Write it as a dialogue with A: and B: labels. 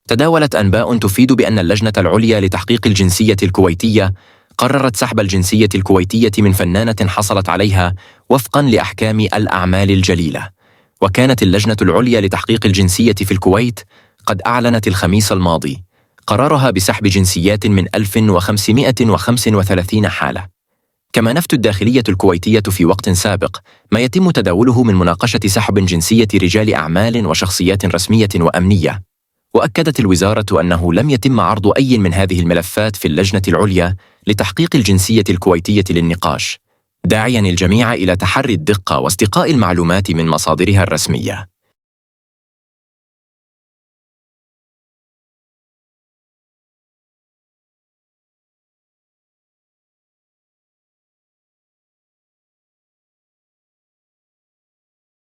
A: تداولت أنباء تفيد بأن اللجنة العليا لتحقيق الجنسية الكويتية قررت سحب الجنسية الكويتية من فنانة حصلت عليها وفقاً لأحكام الأعمال الجليلة. وكانت اللجنة العليا لتحقيق الجنسية في الكويت قد أعلنت الخميس الماضي قرارها بسحب جنسيات من 1535 حالة. كما نفت الداخلية الكويتية في وقت سابق ما يتم تداوله من مناقشة سحب جنسية رجال أعمال وشخصيات رسمية وأمنية. وأكدت الوزارة أنه لم يتم عرض أي من هذه الملفات في اللجنة العليا لتحقيق الجنسية الكويتية للنقاش، داعياً الجميع إلى تحري الدقة واستقاء المعلومات من مصادرها الرسمية.